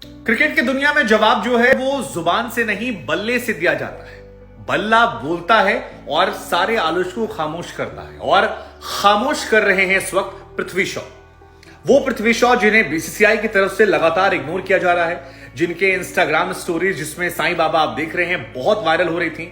Cricket की दुनिया में जवाब जो है वो जुबान से नहीं बल्ले से दिया जाता है। बल्ला बोलता है और सारे आलोचकों को खामोश करता है, और खामोश कर रहे हैं इस वक्त पृथ्वी शॉ। वो पृथ्वी शॉ जिन्हें बीसीसीआई की तरफ से लगातार इग्नोर किया जा रहा है, जिनके इंस्टाग्राम स्टोरीज जिसमें साईं बाबा आप देख रहे हैं बहुत वायरल हो रही थी।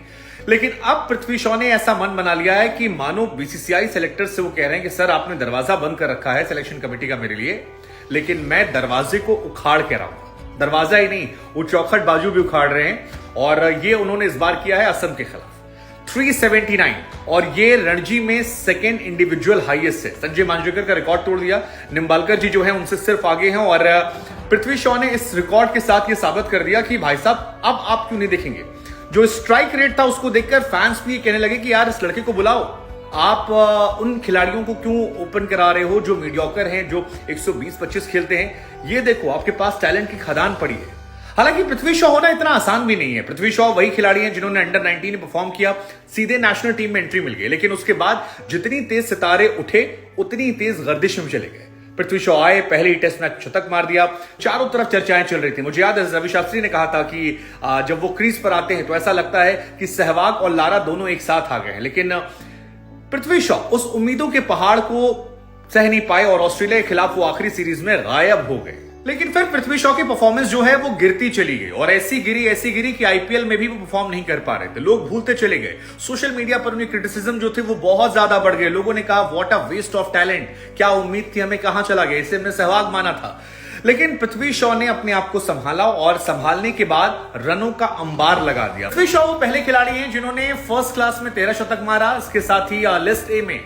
लेकिन अब पृथ्वी शॉ ने ऐसा मन बना लिया है कि मानो बीसीसीआई सेलेक्टर से वो कह रहे हैं कि सर आपने दरवाजा बंद कर रखा है सिलेक्शन कमेटी का मेरे लिए, लेकिन मैं दरवाजे को उखाड़ के रहूंगा। दरवाजा ही नहीं, वो चौखट बाजू भी उखाड़ रहे हैं, और ये उन्होंने इस बार किया है असम के खिलाफ 379, और ये रणजी में सेकेंड इंडिविजुअल हाईएस्ट है। संजय मांजरेकर का रिकॉर्ड तोड़ दिया। निम्बालकर जी जो है उनसे सिर्फ आगे हैं, और पृथ्वी शॉ ने इस रिकॉर्ड के साथ ये साबित कर दिया कि भाई साहब अब आप क्यों नहीं देखेंगे। जो स्ट्राइक रेट था उसको देखकर फैंस भी कहने लगे कि यार इस लड़के को बुलाओ, आप उन खिलाड़ियों को क्यों ओपन करा रहे हो जो मीडियोकर हैं, जो 120-25 खेलते हैं। ये देखो आपके पास टैलेंट की खदान पड़ी है। हालांकि पृथ्वी शॉ होना इतना आसान भी नहीं है। पृथ्वी शॉ वही खिलाड़ी हैं जिन्होंने अंडर 19 में परफॉर्म किया, सीधे नेशनल टीम में एंट्री मिल गई, लेकिन उसके बाद जितनी तेज सितारे उठे उतनी तेज गर्दिश में चले गए। पृथ्वी शॉ आए, पहले ही टेस्ट मैच शतक मार दिया, चारों तरफ चर्चाएं चल रही थी। मुझे याद है रवि शास्त्री ने कहा था कि जब वो क्रीज पर आते हैं तो ऐसा लगता है कि सहवाग और लारा दोनों एक साथ आ गए हैं। लेकिन पृथ्वी शॉ उस उम्मीदों के पहाड़ को सह नहीं पाए और ऑस्ट्रेलिया के खिलाफ वो आखिरी सीरीज में गायब हो गए। लेकिन फिर पृथ्वी शॉ की परफॉर्मेंस जो है वो गिरती चली गई, और ऐसी गिरी कि आईपीएल में भी वो परफॉर्म नहीं कर पा रहे थे। लोग भूलते चले गए। सोशल मीडिया पर उनकी क्रिटिसिज्म जो थे वो बहुत ज्यादा बढ़ गए। लोगों ने कहा what a waste of talent, क्या उम्मीद थी हमें, कहां चला गया, इसे हमने सहवाग माना था। लेकिन पृथ्वी शॉ ने अपने आप को संभाला, और संभालने के बाद रनों का अंबार लगा दिया। पृथ्वी शॉ वो पहले खिलाड़ी हैं जिन्होंने फर्स्ट क्लास में 13 शतक मारा, इसके साथ ही लिस्ट ए में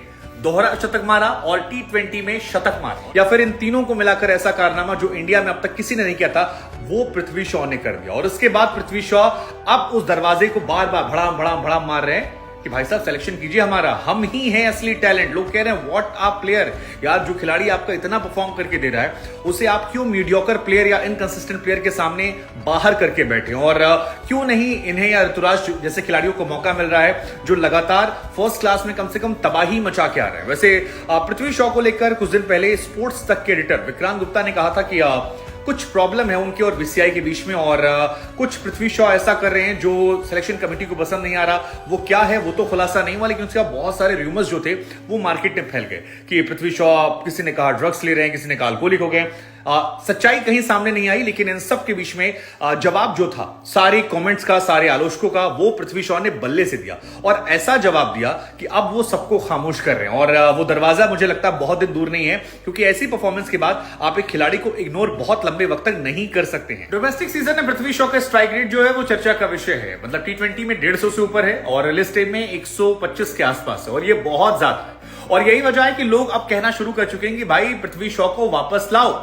दोहरा शतक मारा और T20 में शतक मारा, या फिर इन तीनों को मिलाकर ऐसा कारनामा जो इंडिया में अब तक किसी ने नहीं किया था वो पृथ्वी शॉ ने कर दिया। और उसके बाद पृथ्वी शॉ अब उस दरवाजे को बार बार भड़ाम मार रहे हैं कि भाई साहब सिलेक्शन कीजिए हमारा, हम ही हैं असली टैलेंट। लोग कह रहे हैं व्हाट आ प्लेयर, यार जो खिलाड़ी आपका इतना परफॉर्म करके दे रहा है उसे आप क्यों मीडियोकर प्लेयर या इनकंसिस्टेंट प्लेयर के सामने बाहर करके बैठे, और क्यों नहीं इन्हें या ऋतुराज जैसे खिलाड़ियों को मौका मिल रहा है जो लगातार फर्स्ट क्लास में कम से कम तबाही मचा के आ रहे हैं। वैसे पृथ्वी शॉ को लेकर कुछ दिन पहले स्पोर्ट्स तक के एडिटर विक्रांत गुप्ता ने कहा था कि कुछ प्रॉब्लम है उनके और बीसीसीआई के बीच में, और कुछ पृथ्वी शॉ ऐसा कर रहे हैं जो सिलेक्शन कमेटी को पसंद नहीं आ रहा। वो क्या है वो तो खुलासा नहीं हुआ, लेकिन उसके बाद बहुत सारे रूमर्स जो थे वो मार्केट में फैल गए कि पृथ्वी शॉ, किसी ने कहा ड्रग्स ले रहे हैं, किसी ने कहा अल्कोहलिक हो गए। सच्चाई कहीं सामने नहीं आई, लेकिन इन सब के बीच में जवाब जो था सारे कमेंट्स का, सारे आलोचकों का, वो पृथ्वी शॉ ने बल्ले से दिया, और ऐसा जवाब दिया कि अब वो सबको खामोश कर रहे हैं। और वो दरवाजा मुझे लगता है बहुत दिन दूर नहीं है, क्योंकि ऐसी परफॉर्मेंस के बाद आप एक खिलाड़ी को इग्नोर बहुत लंबे वक्त तक नहीं कर सकते हैं। डोमेस्टिक सीजन में पृथ्वी शॉ का स्ट्राइक रेट जो है वो चर्चा का विषय है। मतलब T20 में 150 से ऊपर है, और लिस्ट ए में 125 के आसपास है, और ये बहुत ज्यादा है। और यही वजह है कि लोग अब कहना शुरू कर चुके हैं कि भाई पृथ्वी शॉ को वापस लाओ,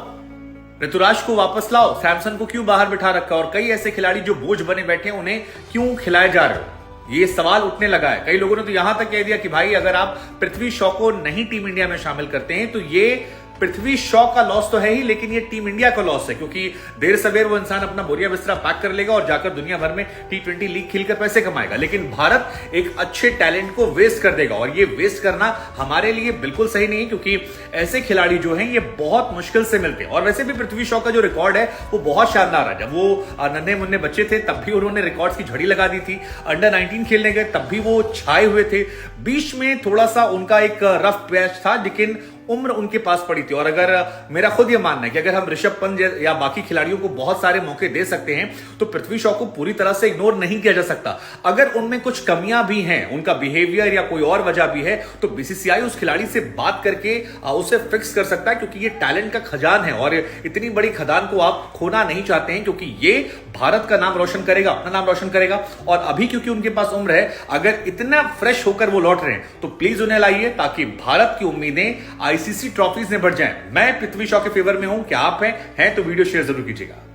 ऋतुराज को वापस लाओ, सैमसन को क्यों बाहर बिठा रखा, और कई ऐसे खिलाड़ी जो बोझ बने बैठे हैं उन्हें क्यों खिलाए जा रहे हो, ये सवाल उठने लगा है। कई लोगों ने तो यहां तक कह दिया कि भाई अगर आप पृथ्वी शॉ को नहीं टीम इंडिया में शामिल करते हैं तो ये पृथ्वी शॉ का लॉस तो है ही, लेकिन ये टीम इंडिया का लॉस है, क्योंकि देर सवेर वो इंसान अपना बोरिया बिस्तरा पैक कर लेगा और जाकर दुनिया भर में T20 लीग खेलकर पैसे कमाएगा, लेकिन भारत एक अच्छे टैलेंट को वेस्ट कर देगा। और ये वेस्ट करना हमारे लिए बिल्कुल सही नहीं है, क्योंकि ऐसे खिलाड़ी जो हैं ये बहुत मुश्किल से मिलते हैं। और वैसे भी पृथ्वी शॉ का जो रिकॉर्ड है वो बहुत शानदार है। जब वो नन्हे मुन्ने बच्चे थे तब भी उन्होंने रिकॉर्ड्स की झड़ी लगा दी थी, अंडर 19 खेलने गए तब भी वो छाए हुए थे। बीच में थोड़ा सा उनका एक रफ पैच था, लेकिन उम्र उनके पास पड़ी थी। और अगर मेरा खुद यह मानना है कि अगर हम ऋषभ पंत या बाकी खिलाड़ियों को बहुत सारे मौके दे सकते हैं तो पृथ्वी शॉ को पूरी तरह से इग्नोर नहीं किया जा सकता। अगर उनमें कुछ कमियां भी हैं, उनका बिहेवियर या कोई और वजह भी है, तो बीसीसीआई उस खिलाड़ी से बात करके उसे फिक्स कर सकता है, क्योंकि ये टैलेंट का खजान है, और इतनी बड़ी खदान को आप खोना नहीं चाहते हैं, क्योंकि ये भारत का नाम रोशन करेगा, अपना नाम रोशन करेगा। और अभी क्योंकि उनके पास उम्र है, अगर इतना फ्रेश होकर वो लौट रहे हैं तो प्लीज उन्हें लाइए, ताकि भारत की उम्मीदें आईसीसी ट्रॉफीज में बढ़ जाएं। मैं पृथ्वी शॉ के फेवर में हूं, क्या आप हैं तो वीडियो शेयर जरूर कीजिएगा।